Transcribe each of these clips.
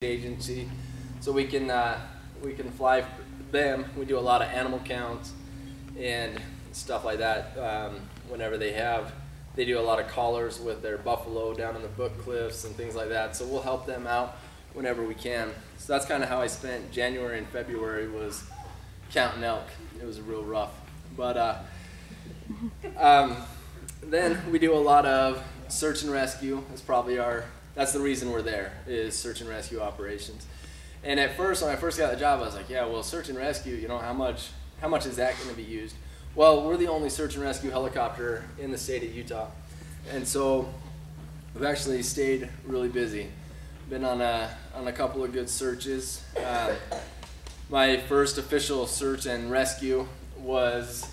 agency, so we can fly them. We do a lot of animal counts and stuff like that. Whenever they do a lot of collars with their buffalo down in the Book Cliffs and things like that. So we'll help them out whenever we can. So that's kind of how I spent January and February, was counting elk. It was real rough, but then we do a lot of search and rescue. That's the reason we're there, is search and rescue operations. And at first, when I first got the job, I was like, yeah, well, search and rescue, you know, how much is that going to be used? Well, we're the only search and rescue helicopter in the state of Utah. And so we've actually stayed really busy. Been on a couple of good searches. My first official search and rescue was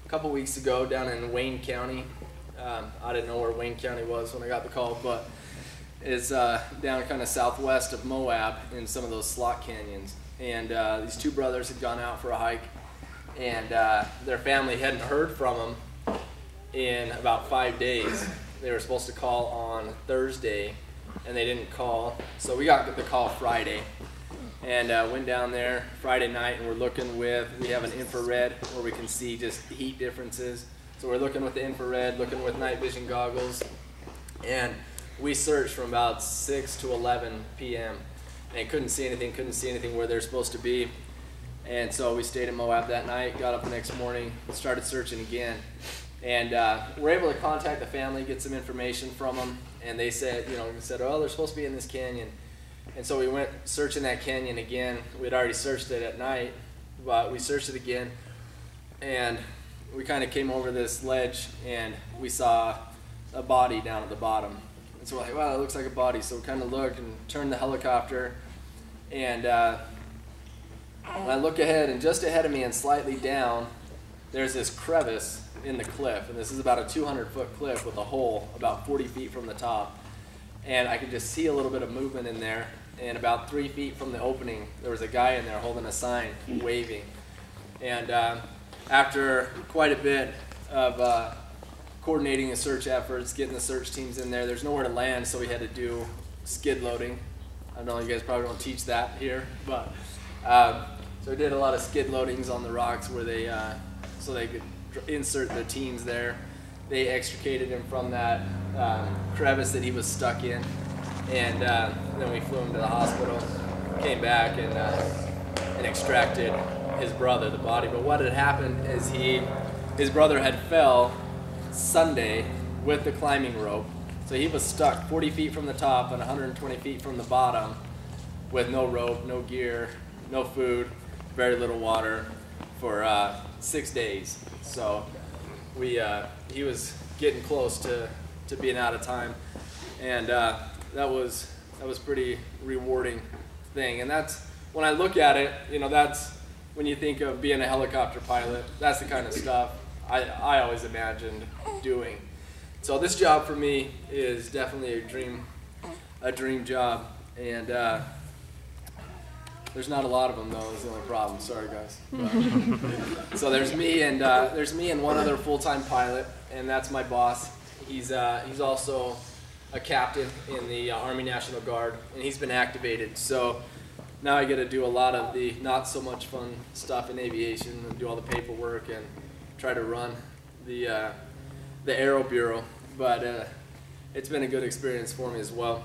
a couple weeks ago down in Wayne County. I didn't know where Wayne County was when I got the call, but it's down kind of southwest of Moab in some of those slot canyons. And these two brothers had gone out for a hike, and their family hadn't heard from them in about 5 days. They were supposed to call on Thursday, and they didn't call. So we got the call Friday, and went down there Friday night, and we have an infrared where we can see just heat differences. So we're looking with the infrared, looking with night vision goggles, and we searched from about 6 to 11 p.m. and couldn't see anything where they're supposed to be. And so we stayed in Moab that night, got up the next morning, started searching again. And we're able to contact the family, get some information from them, and they said, oh, they're supposed to be in this canyon. And so we went searching that canyon again. We'd already searched it at night, but we searched it again, and we kind of came over this ledge, and we saw a body down at the bottom. And so we're like, wow, it looks like a body. So we kind of looked and turned the helicopter, and when I look ahead, and just ahead of me and slightly down, there's this crevice in the cliff, and this is about a 200-foot cliff with a hole about 40 feet from the top. And I could just see a little bit of movement in there, and about 3 feet from the opening, there was a guy in there holding a sign, waving. And after quite a bit of coordinating the search efforts, getting the search teams in there, there's nowhere to land, so we had to do skid loading. I know you guys probably don't teach that here, but so we did a lot of skid loadings on the rocks where so they could insert the teams there. They extricated him from that crevice that he was stuck in, and then we flew him to the hospital, came back, and extracted his brother, the body. But what had happened is his brother had fell Sunday with the climbing rope, so he was stuck 40 feet from the top and 120 feet from the bottom with no rope, no gear, no food, very little water for 6 days. So he was getting close to being out of time, and that was pretty rewarding thing. And that's, when I look at it, that's when you think of being a helicopter pilot, that's the kind of stuff I always imagined doing. So this job for me is definitely a dream job, and there's not a lot of them though. Is the only problem. Sorry guys. So there's me and one other full-time pilot, and that's my boss. He's also a captain in the Army National Guard, and he's been activated. So now I get to do a lot of the not so much fun stuff in aviation, and do all the paperwork and try to run the Aero Bureau, but it's been a good experience for me as well.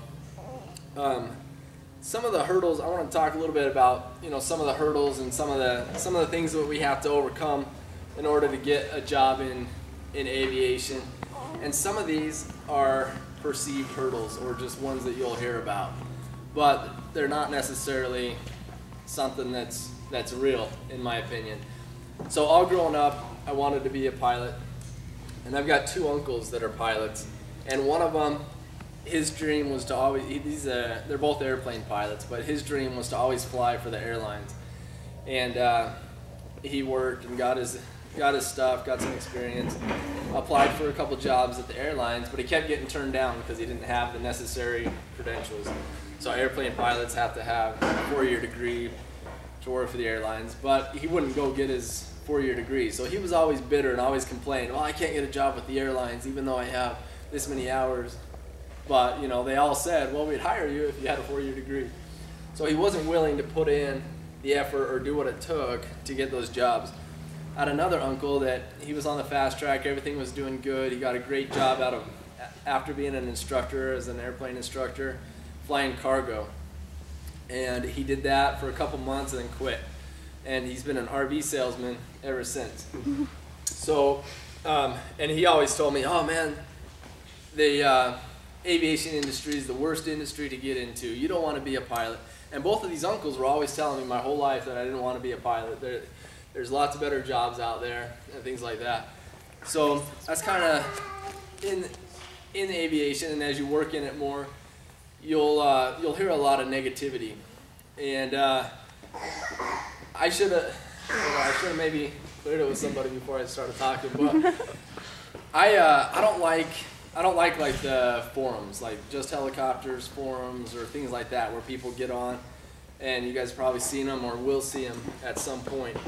Some of the hurdles, I want to talk a little bit about, some of the hurdles and some of the things that we have to overcome in order to get a job in aviation. And some of these are perceived hurdles, or just ones that you'll hear about, but they're not necessarily something that's real, in my opinion. So all growing up, I wanted to be a pilot, and I've got two uncles that are pilots, and one of them, his dream was to always, they're both airplane pilots, but his dream was to always fly for the airlines. And he worked and got his stuff, got some experience, applied for a couple jobs at the airlines, but he kept getting turned down because he didn't have the necessary credentials. So airplane pilots have to have a 4-year degree to work for the airlines, but he wouldn't go get his 4-year degree. So he was always bitter and always complained, well, I can't get a job with the airlines even though I have this many hours. But they all said, well, we'd hire you if you had a 4-year degree. So he wasn't willing to put in the effort or do what it took to get those jobs. I had another uncle that he was on the fast track, everything was doing good, he got a great job after being an instructor, as an airplane instructor, flying cargo. And he did that for a couple months and then quit. And he's been an RV salesman ever since. So, and he always told me, oh man, the aviation industry is the worst industry to get into. You don't want to be a pilot. And both of these uncles were always telling me my whole life that I didn't want to be a pilot. There's lots of better jobs out there and things like that. So that's kind of in aviation, and as you work in it more, you'll hear a lot of negativity. And I should have maybe cleared it with somebody before I started talking, but I don't like the forums, like Just Helicopters forums or things like that, where people get on, and you guys have probably seen them or will see them at some point.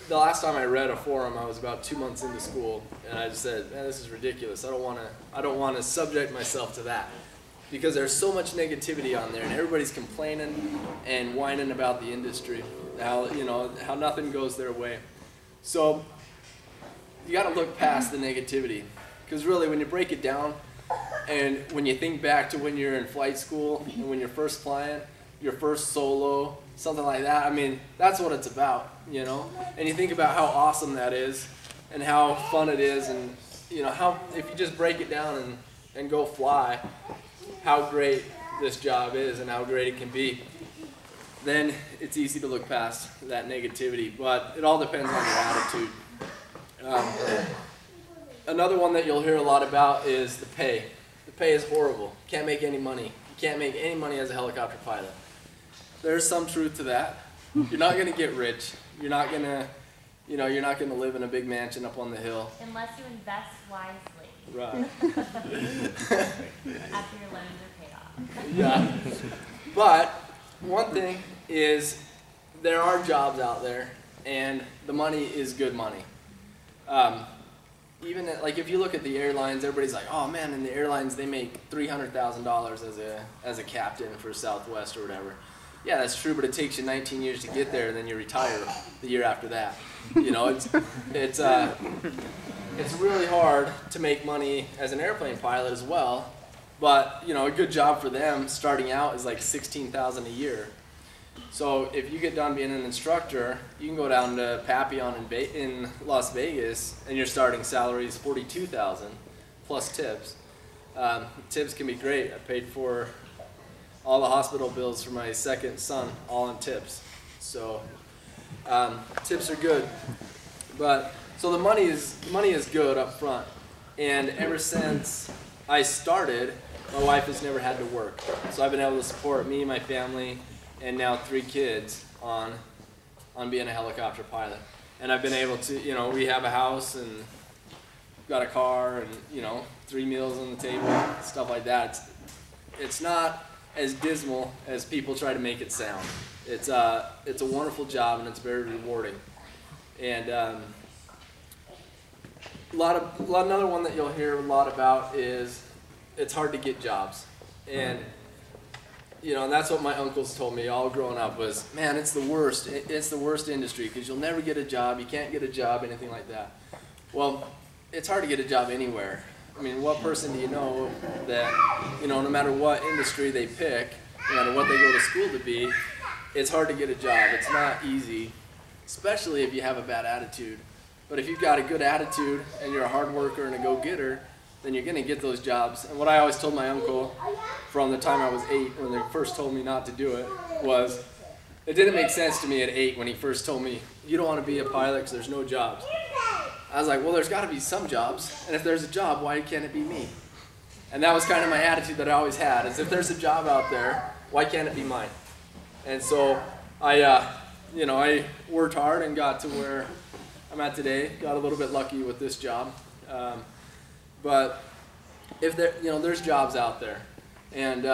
The last time I read a forum, I was about 2 months into school, and I just said, man, this is ridiculous. I don't want to subject myself to that, because there's so much negativity on there, and everybody's complaining and whining about the industry, how nothing goes their way. So you got to look past the negativity, because really, when you break it down, and when you think back to when you're in flight school and when you're first flying, your first solo, something like that, I mean, that's what it's about, And you think about how awesome that is, and how fun it is, and how, if you just break it down and go fly, how great this job is and how great it can be, then it's easy to look past that negativity. But it all depends on your attitude. Another one that you'll hear a lot about is the pay. The pay is horrible. You can't make any money. You can't make any money as a helicopter pilot. There's some truth to that. You're not going to get rich. You're not going to, you're not going to live in a big mansion up on the hill. Unless you invest wisely. Right. After your loans are paid off. Yeah. But one thing is, there are jobs out there, and the money is good money. Even like if you look at the airlines, everybody's like, oh man, in the airlines they make $300,000 as a captain for Southwest or whatever. Yeah, that's true, but it takes you 19 years to get there, and then you retire the year after that. It's really hard to make money as an airplane pilot as well. But a good job for them starting out is like $16,000 a year. So if you get done being an instructor, you can go down to Papillon in Las Vegas, and your starting salary is $42,000 plus tips. Tips can be great. I paid for all the hospital bills for my second son, all in tips. So tips are good. But so the money is good up front. And ever since I started, my wife has never had to work. So I've been able to support me, my family, and now 3 kids on being a helicopter pilot. And I've been able to, we have a house and got a car and, 3 meals on the table, stuff like that. It's not as dismal as people try to make it sound. It's a wonderful job, and it's very rewarding. And another one that you'll hear a lot about is it's hard to get jobs. And and that's what my uncles told me all growing up was, man, it's the worst. It's the worst industry because you'll never get a job. You can't get a job, anything like that. Well, it's hard to get a job anywhere. I mean, what person do you know that, no matter what industry they pick, no matter what they go to school to be, it's hard to get a job. It's not easy, especially if you have a bad attitude. But if you've got a good attitude and you're a hard worker and a go-getter, then you're going to get those jobs. And what I always told my uncle from the time I was 8, when they first told me not to do it, was it didn't make sense to me at 8 when he first told me, you don't want to be a pilot because there's no jobs. I was like, well, there's got to be some jobs, and if there's a job, why can't it be me? And that was kind of my attitude that I always had, is if there's a job out there, why can't it be mine? And so I worked hard and got to where I'm at today. Got a little bit lucky with this job. But if there's jobs out there, and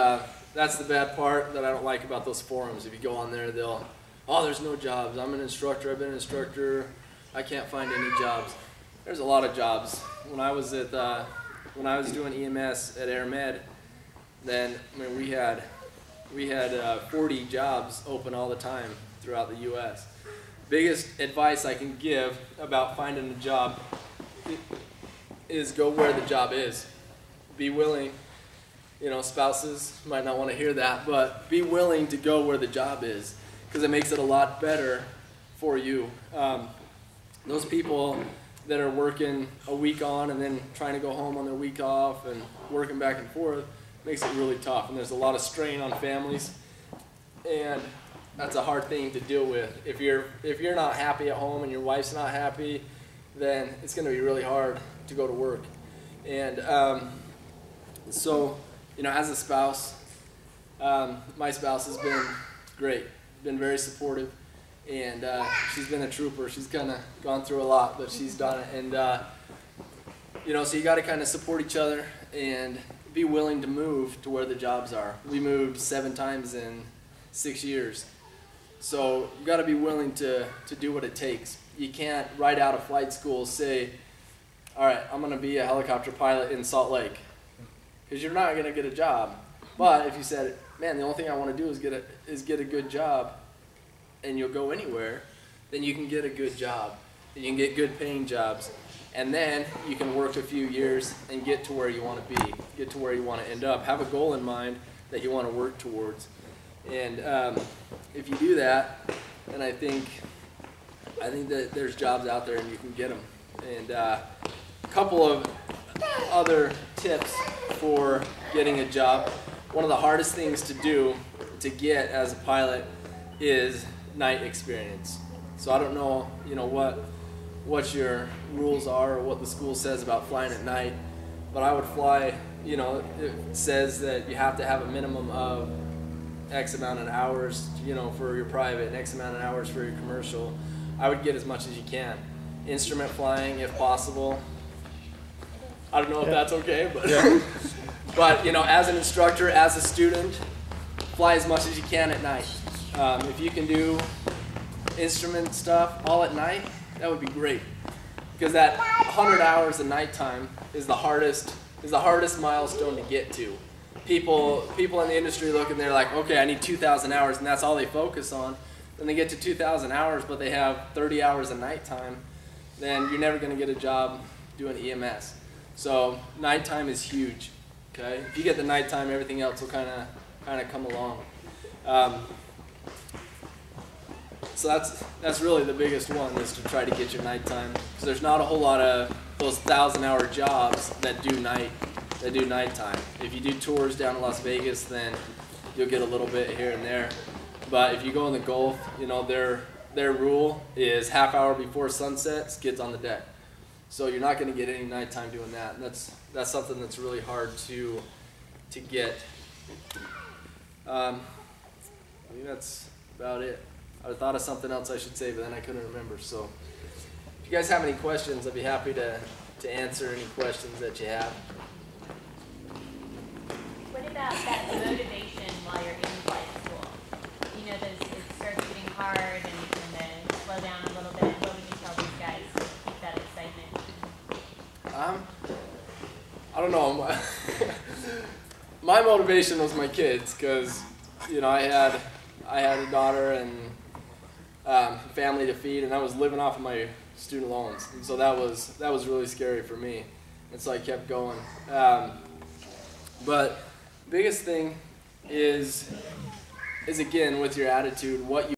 that's the bad part that I don't like about those forums. If you go on there, there's no jobs. I'm an instructor. I've been an instructor. I can't find any jobs. There's a lot of jobs. When I was doing EMS at Air Med, then we had We had 40 jobs open all the time throughout the U.S. Biggest advice I can give about finding a job is go where the job is. Be willing, spouses might not want to hear that, but be willing to go where the job is, because it makes it a lot better for you. Those people that are working a week on and then trying to go home on their week off and working back and forth makes it really tough, and there's a lot of strain on families, and that's a hard thing to deal with. If you're not happy at home and your wife's not happy, then it's going to be really hard to go to work. And so, as a spouse, my spouse has been great, been very supportive, and she's been a trooper. She's kind of gone through a lot, but she's done it. And so you got to kind of support each other and be willing to move to where the jobs are. We moved 7 times in 6 years. So you got to be willing to do what it takes. You can't, right out of flight school, say, all right, I'm going to be a helicopter pilot in Salt Lake, because you're not going to get a job. But if you said, man, the only thing I want to do is get a good job, and you'll go anywhere, then you can get a good job. And you can get good paying jobs. And then you can work a few years and get to where you want to be, get to where you want to end up. Have a goal in mind that you want to work towards. And if you do that, then I think that there's jobs out there and you can get them. And a couple of other tips for getting a job. One of the hardest things to do to get as a pilot is night experience. So I don't know, what your rules are or what the school says about flying at night, but I would fly, it says that you have to have a minimum of X amount of hours, for your private and X amount of hours for your commercial. I would get as much as you can. Instrument flying, if possible. I don't know if that's okay, but but as an instructor, as a student, fly as much as you can at night. If you can do instrument stuff all at night, that would be great, because that 100 hours of nighttime is the hardest milestone to get to. People in the industry look and they're like, okay, I need 2,000 hours, and that's all they focus on. Then they get to 2,000 hours, but they have 30 hours of nighttime. Then you're never going to get a job doing EMS. So nighttime is huge. Okay, if you get the nighttime, everything else will kind of come along. So that's really the biggest one, is to try to get your nighttime, because there's not a whole lot of those 1,000-hour jobs that do nighttime. If you do tours down to Las Vegas, then you'll get a little bit here and there. But if you go in the Gulf, their rule is half hour before sunset, skids on the deck. So you're not going to get any nighttime doing that. And that's something that's really hard to get. I think that's about it. I thought of something else I should say, but then I couldn't remember. So if you guys have any questions, I'd be happy to answer any questions that you have. What about that motivation while you're in flight school? It starts getting hard and then slow down a little bit. What would you tell these guys to keep that excitement? I don't know. My motivation was my kids, because I had a daughter and family to feed, and I was living off of my student loans, and so that was really scary for me, and so I kept going. But biggest thing is again with your attitude, what you